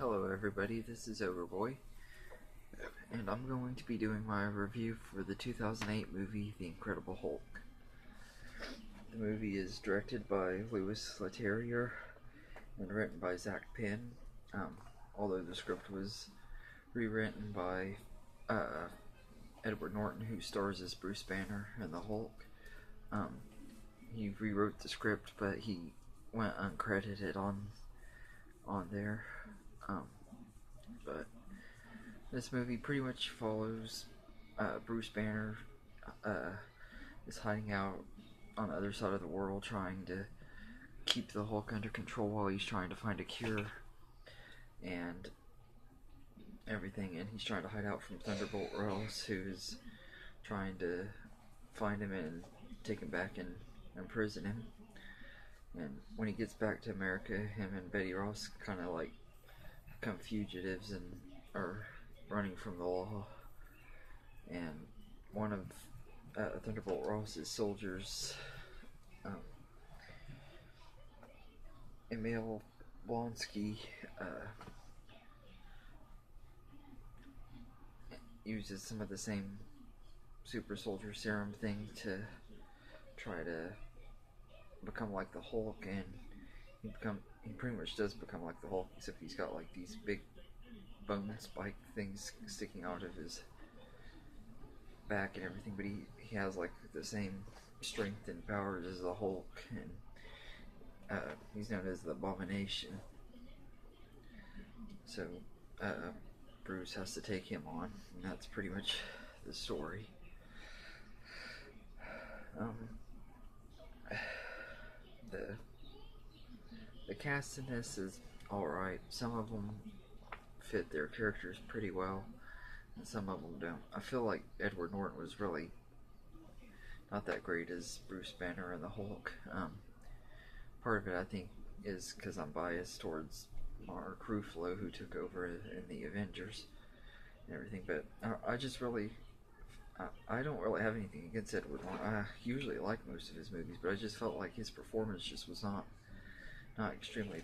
Hello everybody, this is Overboy, and I'm going to be doing my review for the 2008 movie The Incredible Hulk. The movie is directed by Louis Leterrier and written by Zach Penn, although the script was rewritten by Edward Norton, who stars as Bruce Banner and the Hulk. He rewrote the script, but he went uncredited on there. But this movie pretty much follows Bruce Banner is hiding out on the other side of the world, trying to keep the Hulk under control while he's trying to find a cure and everything. And he's trying to hide out from Thunderbolt Ross, who is trying to find him and take him back and imprison him. And when he gets back to America, him and Betty Ross kind of like become fugitives and are running from the law. And one of Thunderbolt Ross's soldiers, Emil Blonsky, uses some of the same super soldier serum thing to try to become like the Hulk, and he pretty much does become like the Hulk, except he's got like these big bone spike things sticking out of his back and everything, but he has like the same strength and powers as the Hulk, and he's known as the Abomination. So Bruce has to take him on, and that's pretty much the story. The cast in this is alright. Some of them fit their characters pretty well, and some of them don't. I feel like Edward Norton was really not that great as Bruce Banner and the Hulk. Part of it, I think, is because I'm biased towards Mark Ruffalo, who took over in the Avengers and everything, but I don't really have anything against Edward Norton. I usually like most of his movies, but I just felt like his performance just was not extremely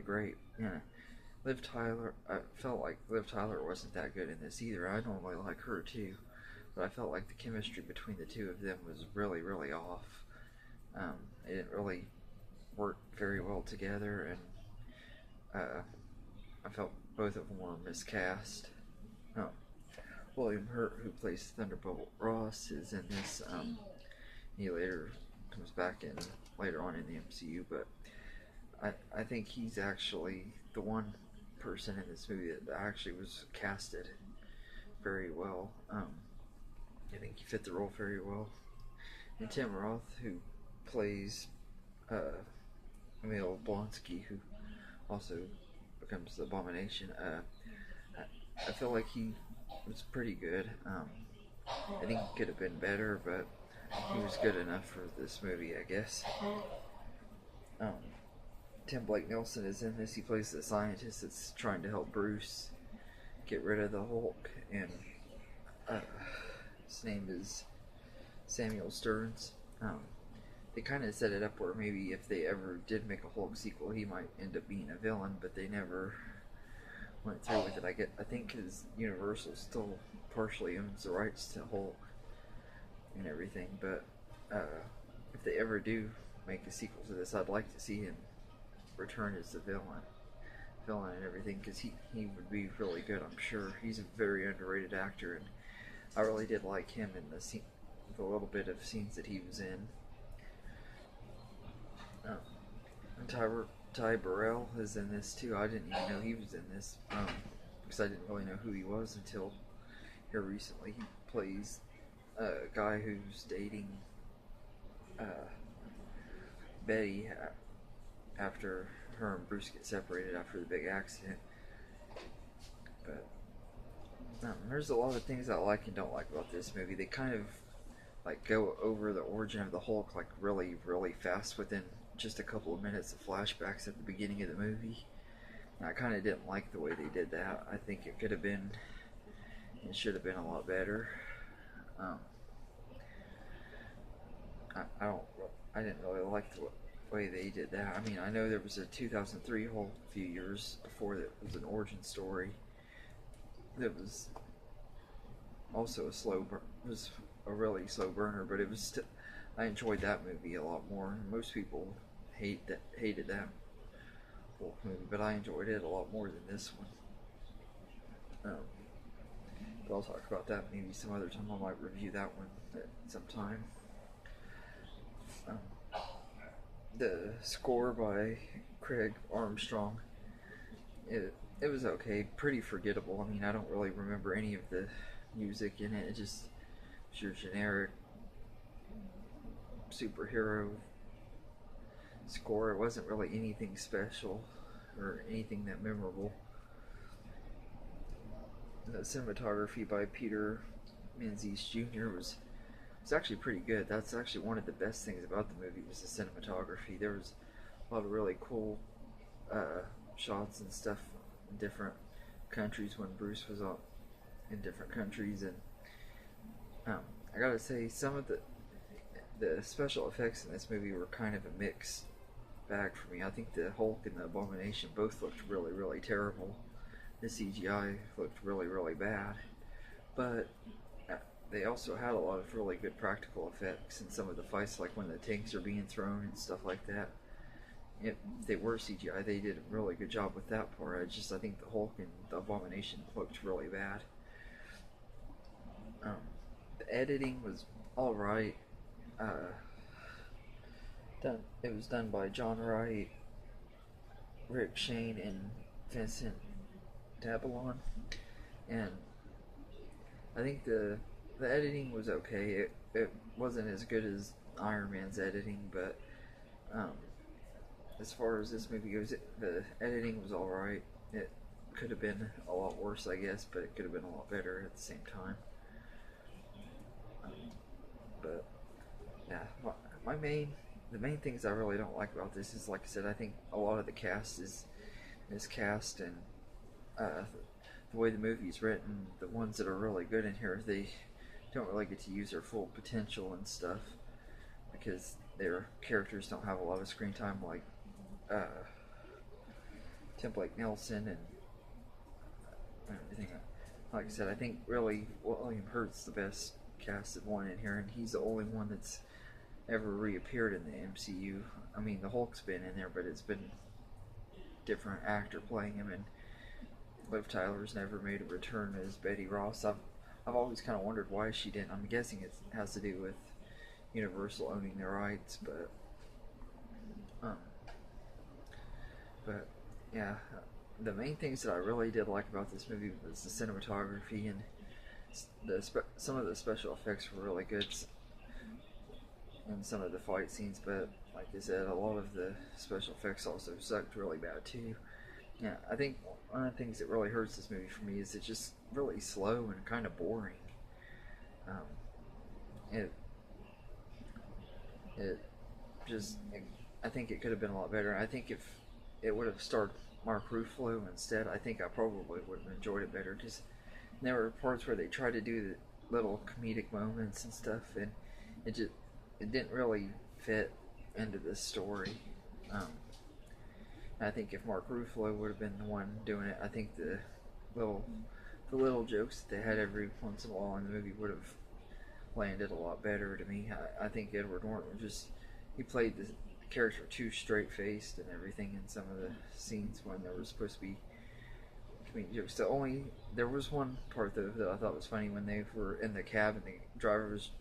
great. Yeah. Liv Tyler, I felt like Liv Tyler wasn't that good in this either. I normally like her too, but I felt like the chemistry between the two of them was really, really off. They didn't really work very well together, and I felt both of them were miscast. William Hurt, who plays Thunderbolt Ross, is in this. He later comes back in later on in the MCU, but I think he's actually the one person in this movie that actually was casted very well. I think he fit the role very well. And Tim Roth, who plays Emil Blonsky, who also becomes the Abomination, I feel like he was pretty good. I think he could have been better, but he was good enough for this movie, I guess. Tim Blake Nelson is in this. He plays the scientist that's trying to help Bruce get rid of the Hulk, and his name is Samuel Stearns. They kind of set it up where maybe if they ever did make a Hulk sequel, he might end up being a villain, but they never went through with it. I think because Universal still partially owns the rights to Hulk and everything, but if they ever do make a sequel to this, I'd like to see him return as the villain and everything, because he would be really good. I'm sure he's a very underrated actor, and I really did like him in the little bit of scenes that he was in. And Ty Burrell is in this too. I didn't even know he was in this, because I didn't really know who he was until here recently. He plays a guy who's dating Betty after her and Bruce get separated after the big accident. But there's a lot of things I like and don't like about this movie. They kind of like go over the origin of the Hulk like really, really fast within just a couple of minutes of flashbacks at the beginning of the movie. And I kind of didn't like the way they did that. I think it could have been, it should have been a lot better. I didn't really like way they did that. I mean, I know there was a 2003 Hulk a few years before that was an origin story. That was also was a really slow burner, but it was. I enjoyed that movie a lot more. Most people hated that Hulk movie, but I enjoyed it a lot more than this one. But I'll talk about that maybe some other time. I might review that one at some time. Um, the score by Craig Armstrong, it was okay, pretty forgettable. I mean, I don't really remember any of the music in it. It just was your generic superhero score. It wasn't really anything special or anything that memorable. The cinematography by Peter Menzies Jr. was actually pretty good. That's actually one of the best things about the movie was the cinematography. There was a lot of really cool shots and stuff in different countries when Bruce was in different countries, and I gotta say some of the special effects in this movie were kind of a mixed bag for me. I think the Hulk and the Abomination both looked really, really terrible. The CGI looked really, really bad, but they also had a lot of really good practical effects in some of the fights, like when the tanks are being thrown and stuff like that. If they were CGI, they did a really good job with that part. I think the Hulk and the Abomination looked really bad. The editing was alright. It was done by John Wright, Rick Shane, and Vincent Tabelon, and I think the editing was okay. It wasn't as good as Iron Man's editing, but as far as this movie goes, the editing was alright. It could have been a lot worse, I guess, but it could have been a lot better at the same time. But yeah, the main things I really don't like about this is, like I said, I think a lot of the cast is miscast, and the way the movie's written, the ones that are really good in here, they don't really get to use their full potential and stuff because their characters don't have a lot of screen time, like Tim Blake Nelson and everything. Like I said, I think really William Hurt's the best casted one in here, and he's the only one that's ever reappeared in the MCU. I mean, the Hulk's been in there, but it's been a different actor playing him, and Liv Tyler's never made a return as Betty Ross. I've always kind of wondered why she didn't. I'm guessing it has to do with Universal owning their rights, but yeah, the main things that I really did like about this movie was the cinematography, and some of the special effects were really good in some of the fight scenes, but like I said, a lot of the special effects also sucked really bad too. Yeah, I think one of the things that really hurts this movie for me is it's just really slow and kind of boring. I think it could have been a lot better. I think if it would have starred Mark Ruffalo instead, I think I probably would have enjoyed it better, because there were parts where they tried to do the little comedic moments and stuff, and it didn't really fit into the story. I think if Mark Ruffalo would have been the one doing it, I think the little jokes that they had every once in a while in the movie would have landed a lot better to me. I think Edward Norton he played the character too straight-faced and everything in some of the scenes when there was supposed to be comedic jokes. There was one part though that I thought was funny when they were in the cab and the driver was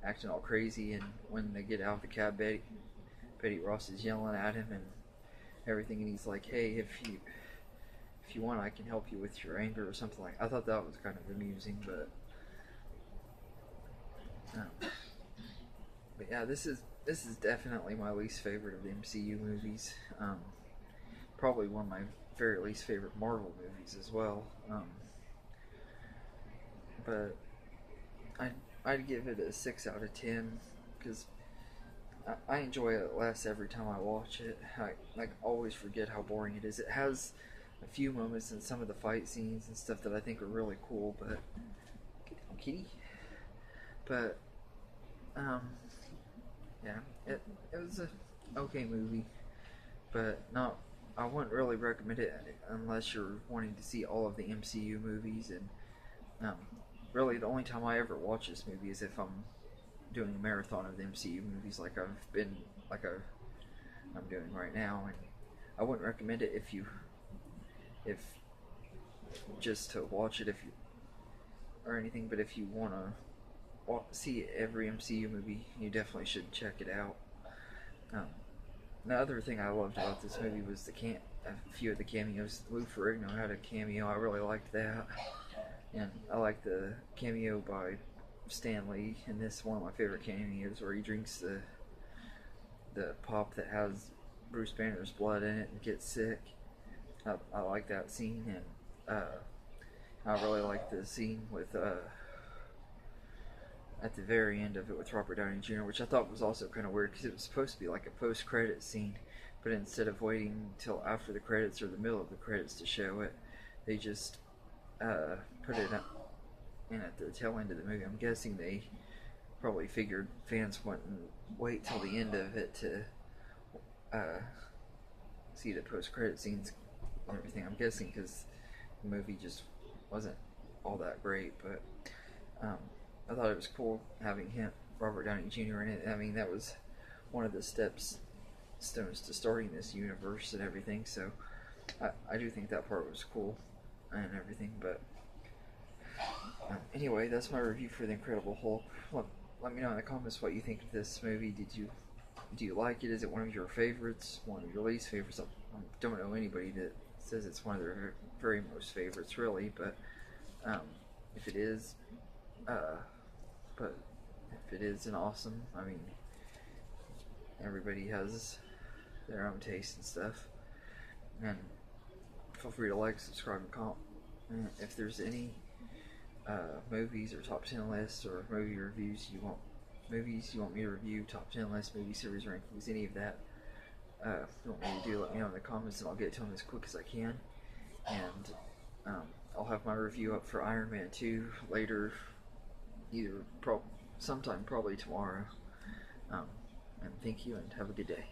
acting all crazy, and when they get out of the cab, Betty Ross is yelling at him and everything, and he's like, "Hey, if you want, I can help you with your anger," or something like. I thought that was kind of amusing, but yeah, this is definitely my least favorite of the MCU movies. Probably one of my very least favorite Marvel movies as well. But I'd give it a 6 out of 10 because I enjoy it less every time I watch it. I always forget how boring it is. It has a few moments in some of the fight scenes and stuff that I think are really cool, but kitty. But yeah, it was okay movie, but not. I wouldn't really recommend it unless you're wanting to see all of the MCU movies. And um, really, the only time I ever watch this movie is if I'm doing a marathon of the MCU movies, like I'm doing right now. And I wouldn't recommend it if just to watch it if you or anything. But if you want to see every MCU movie, you definitely should check it out. Um, the other thing I loved about this movie was a few of the cameos. Lou Ferrigno had a cameo. I really liked that, and I liked the cameo by Stan Lee. And this one of my favorite cameos where he drinks the pop that has Bruce Banner's blood in it and gets sick. I like that scene, and I really like the scene with at the very end of it with Robert Downey Jr., which I thought was also kind of weird because it was supposed to be like a post-credit scene, but instead of waiting till after the credits or the middle of the credits to show it, they just put it in at the tail end of the movie. I'm guessing they probably figured fans wouldn't wait till the end of it to see the post-credit scenes and everything. I'm guessing because the movie just wasn't all that great, but I thought it was cool having Robert Downey Jr. in it. I mean, that was one of the stones to starting this universe and everything. So I do think that part was cool and everything. But anyway, that's my review for The Incredible Hulk. Let me know in the comments what you think of this movie. Do you like it? Is it one of your favorites? One of your least favorites? I don't know anybody that says it's one of their very most favorites, really. But if it is, but if it is an awesome, I mean, everybody has their own taste and stuff. And feel free to like, subscribe, and comment. And if there's any movies or top 10 lists or movie reviews you want me to review, top 10 lists, movie series rankings, any of that you want me to do, let me know in the comments and I'll get to them as quick as I can. And I'll have my review up for Iron Man 2 later, sometime probably tomorrow. And thank you and have a good day.